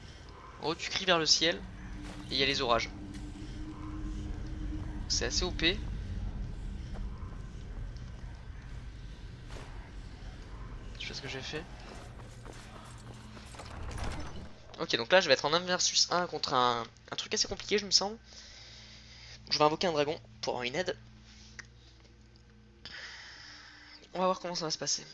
En gros, tu cries vers le ciel. Et il y a les orages. C'est assez OP. Je sais pas ce que j'ai fait. Ok, donc là je vais être en 1 versus 1 contre un truc assez compliqué, je me semble. Je vais invoquer un dragon pour avoir une aide. On va voir comment ça va se passer.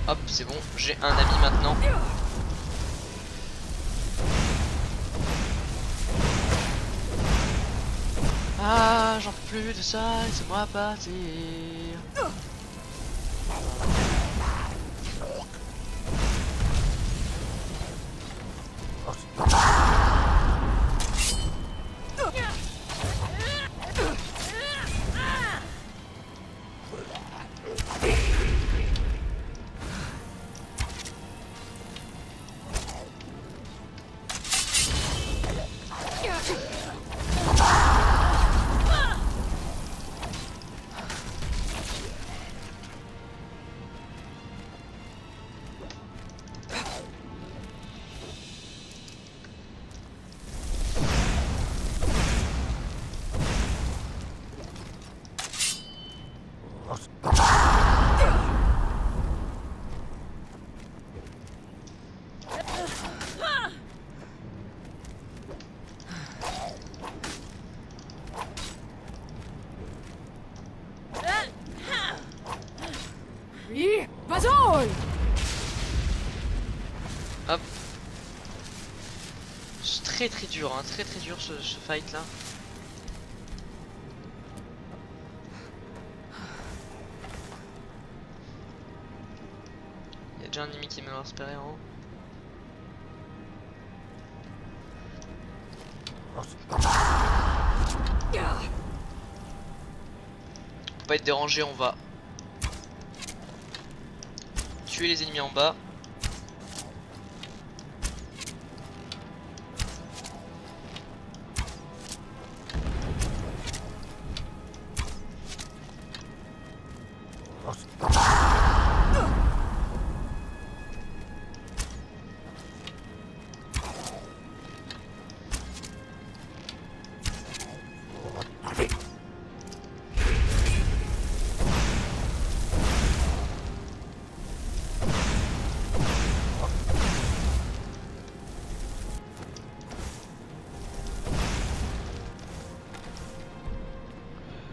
Hop, c'est bon, j'ai un ami maintenant. Ah, j'en peux plus de ça, laissez-moi partir. Hop. C'est très dur, hein, très dur ce fight là. Il y a déjà un ennemi qui me lance par en haut. Pour pas être dérangé, on va tuer les ennemis en bas.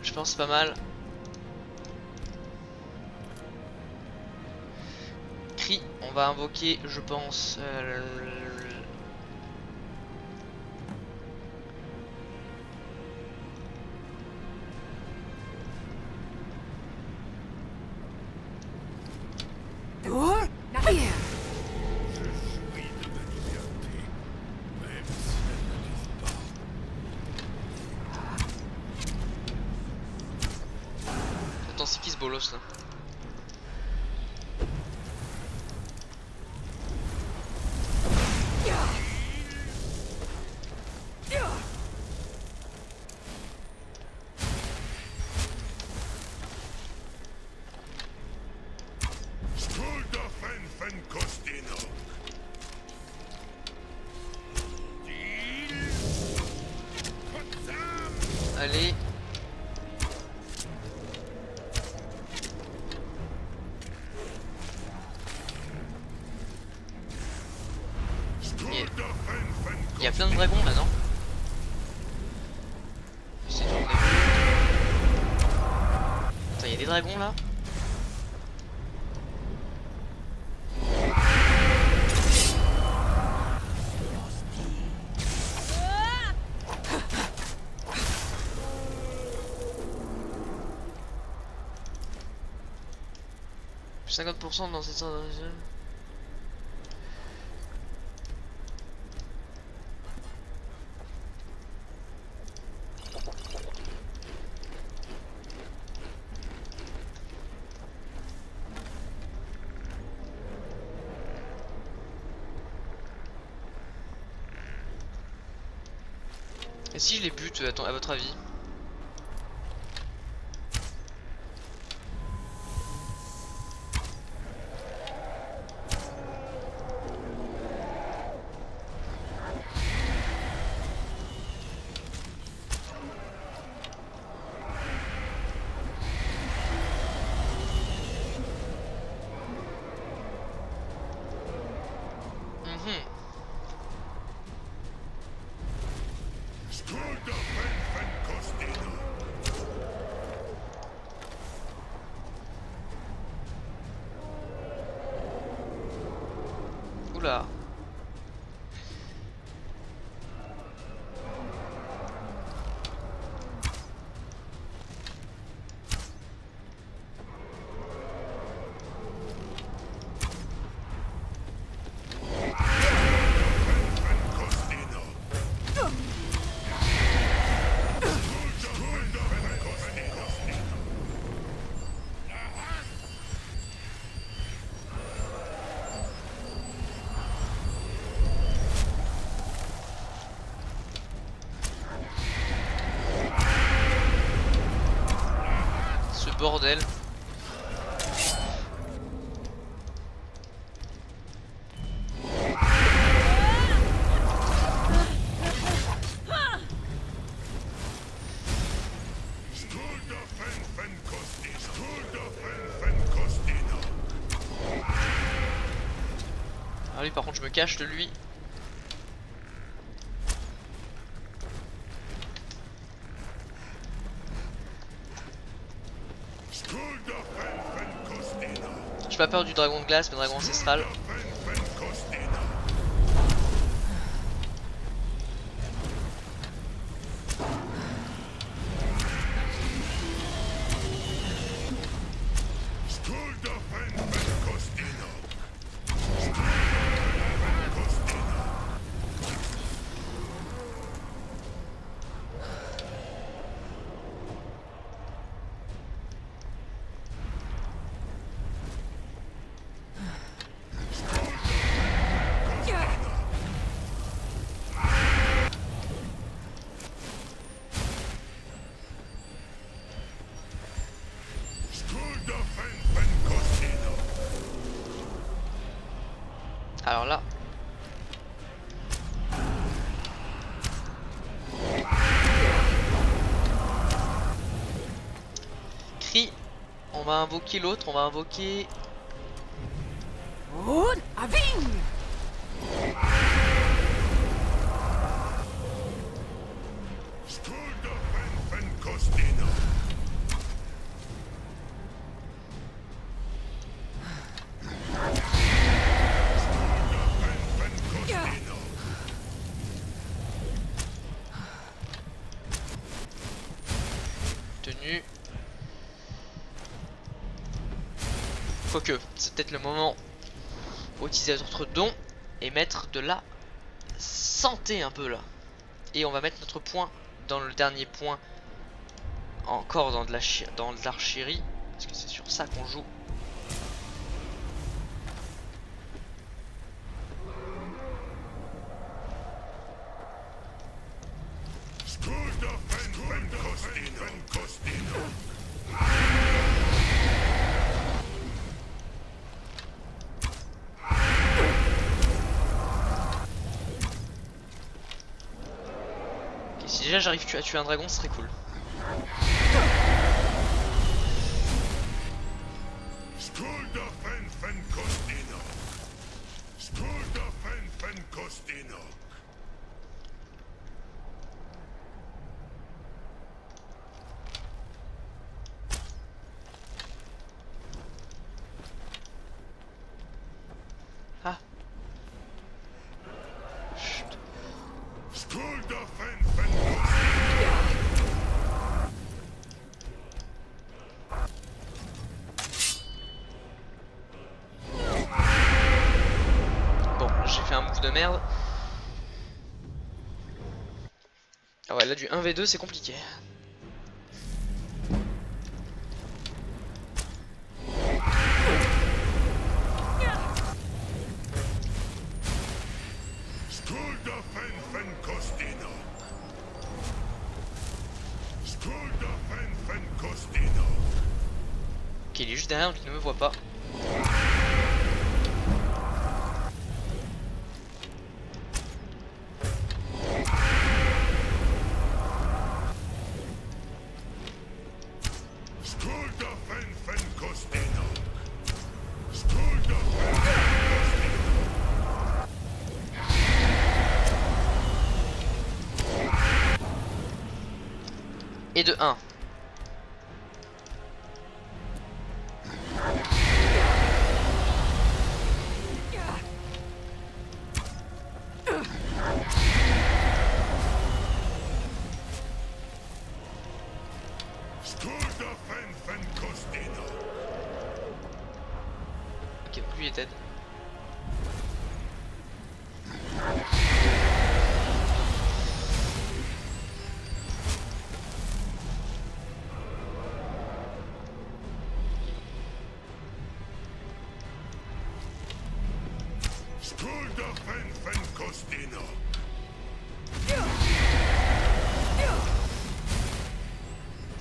Je pense c'est pas mal. Cri, on va invoquer, je pense. Attends, c'est qui ce bolos là? Allez. Il y a plein de dragons là, non? C'est tourné. Attends, il y a des dragons là? Plus 50% dans cette zone. Et si je les bute, à votre avis? Oula. Bordel. Ah lui par contre je me cache de lui. J'ai pas peur du dragon de glace mais dragon ancestral. Alors là. Cri. On va invoquer l'autre, on va invoquer... On Aving! Tenue. Quoique, c'est peut-être le moment pour utiliser notre don et mettre de la santé un peu là. Et on va mettre notre point dans le dernier point, encore dans de l'archerie, parce que c'est sur ça qu'on joue. Si déjà j'arrive à tuer un dragon, ce serait cool. Ah. Chut. Bon, j'ai fait un move de merde. Ah ouais, là du 1v2 c'est compliqué. Ok, il est juste derrière donc il ne me voit pas. Et de 1. Ok, donc lui est dead.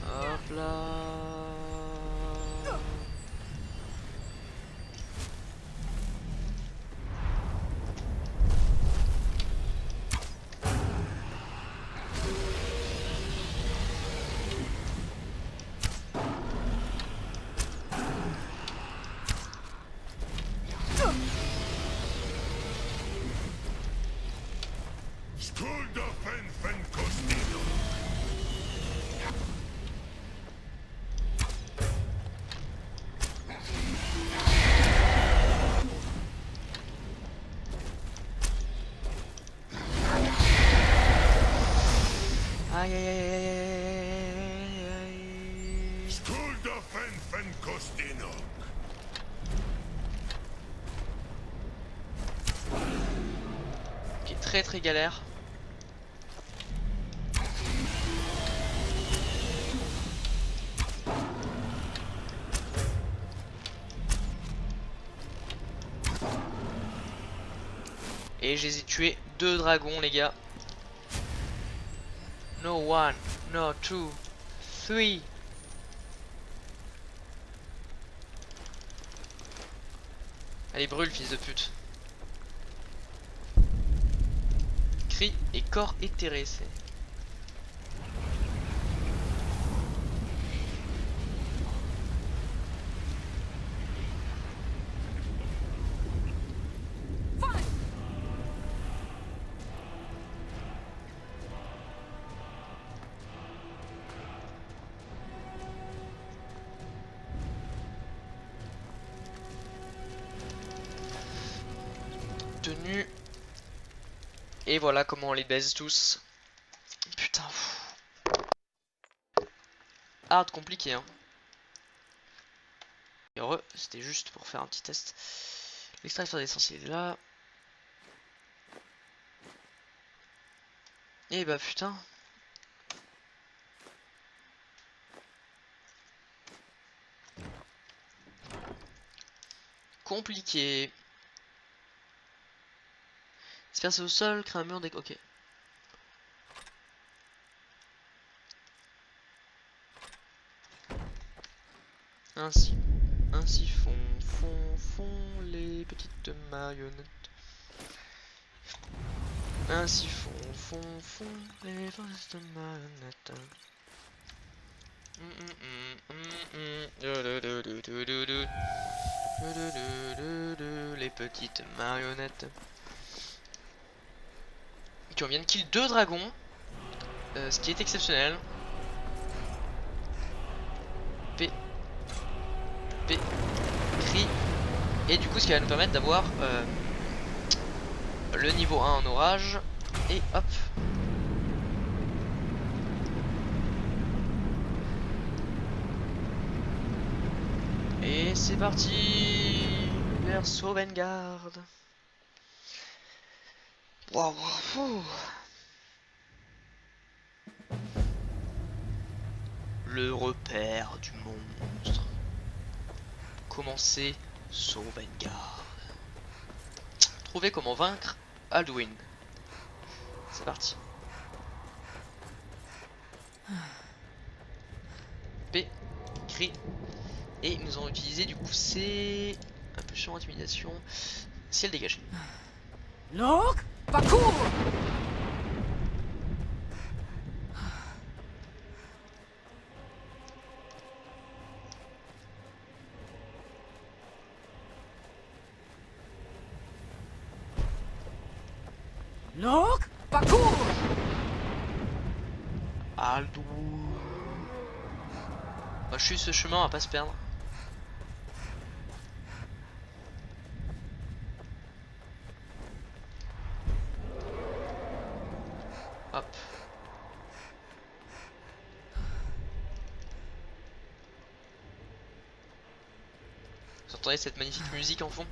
Hop là. Aïe aïe aïe aïe aïe aïe. Ok, très très galère. Et j'ai tué 2 dragons les gars. No one, no two, three. Allez brûle fils de pute. cri et corps éthéré. C'est... Tenue. Et voilà comment on les baise tous. Putain. Hard compliqué hein. Heureux, c'était juste pour faire un petit test. L'extracteur d'essentiel est là. Et bah putain. Compliqué. Disperser au sol, créer un mur des... Ok. Ainsi font les petites marionnettes. Ainsi font les petites marionnettes. Les petites marionnettes. Qui on vient de kill 2 dragons. Ce qui est exceptionnel. P, cri. Et du coup ce qui va nous permettre d'avoir le niveau 1 en orage. Et hop. Et c'est parti vers Sovngarde. Wow, wow. Le repère du monstre. Commencer Sovngarde. Trouver comment vaincre Alduin. C'est parti. P, cri. Et nous allons utiliser du coup c'est un peu chiant, intimidation. Ciel dégagé. Locke, parcours. Locke, parcours. Alduin. Bah, je suis ce chemin à pas se perdre. Hop. Vous entendez cette magnifique musique en fond?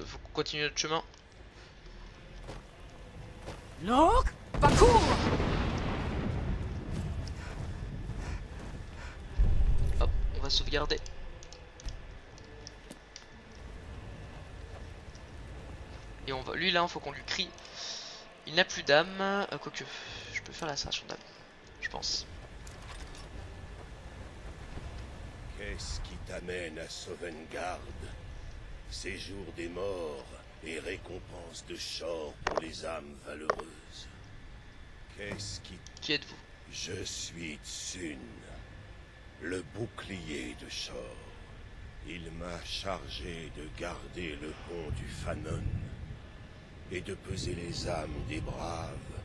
Faut continuer notre chemin. Locke, parcours. Hop, on va sauvegarder. Et on va, lui là, faut qu'on lui crie. Il n'a plus d'âme. Quoique, je peux faire la sensation d'âme, je pense. Qu'est-ce qui t'amène à Sovngarde? Séjour des morts et récompense de Shor pour les âmes valeureuses. Qu'est-ce qui... Qui êtes-vous? Je suis Tsun, le bouclier de Shor. Il m'a chargé de garder le pont du Fanon et de peser les âmes des braves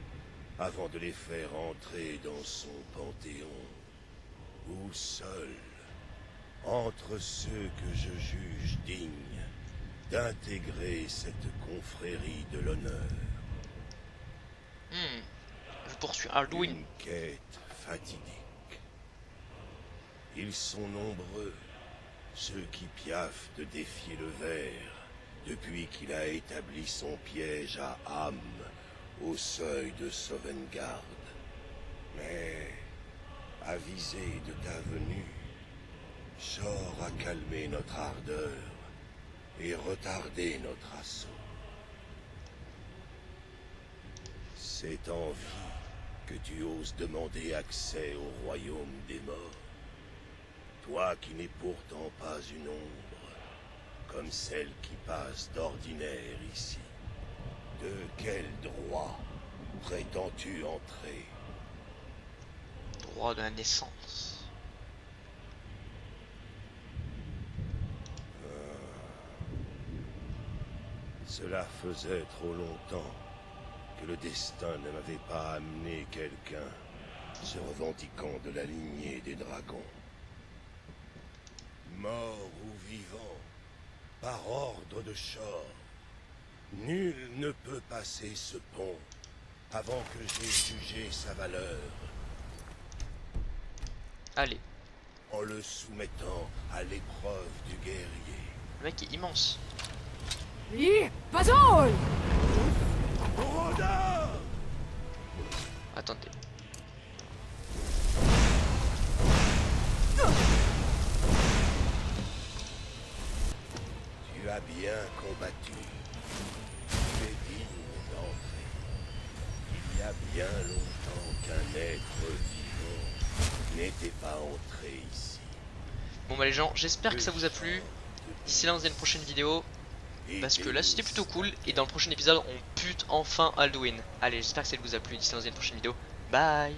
avant de les faire entrer dans son panthéon. Où seul, entre ceux que je juge dignes d'intégrer cette confrérie de l'honneur. Je poursuis Alduin. Une quête fatidique. Ils sont nombreux, ceux qui piaffent de défier le ver depuis qu'il a établi son piège à Ham, au seuil de Sovngarde. Mais, avisé de ta venue, Shor a calmé notre ardeur et retardé notre assaut. C'est en vie que tu oses demander accès au royaume des morts. Toi qui n'es pourtant pas une ombre, comme celle qui passe d'ordinaire ici. De quel droit prétends-tu entrer? Droit de la naissance. Cela faisait trop longtemps que le destin ne m'avait pas amené quelqu'un se revendiquant de la lignée des dragons. Mort ou vivant, par ordre de Shor, nul ne peut passer ce pont avant que j'aie jugé sa valeur. Allez, En le soumettant à l'épreuve du guerrier. le mec est immense. Attendez. Tu as bien combattu. Tu es digne d'entrer. Il y a bien longtemps qu'un être vivant n'était pas entré ici. Bon bah les gens, j'espère que ça vous a plu. D'ici là on se dit à une prochaine vidéo. Parce que là c'était plutôt cool. Et dans le prochain épisode on pute enfin Alduin. Allez, j'espère que ça vous a plu. D'ici là on se dit à une prochaine vidéo. Bye.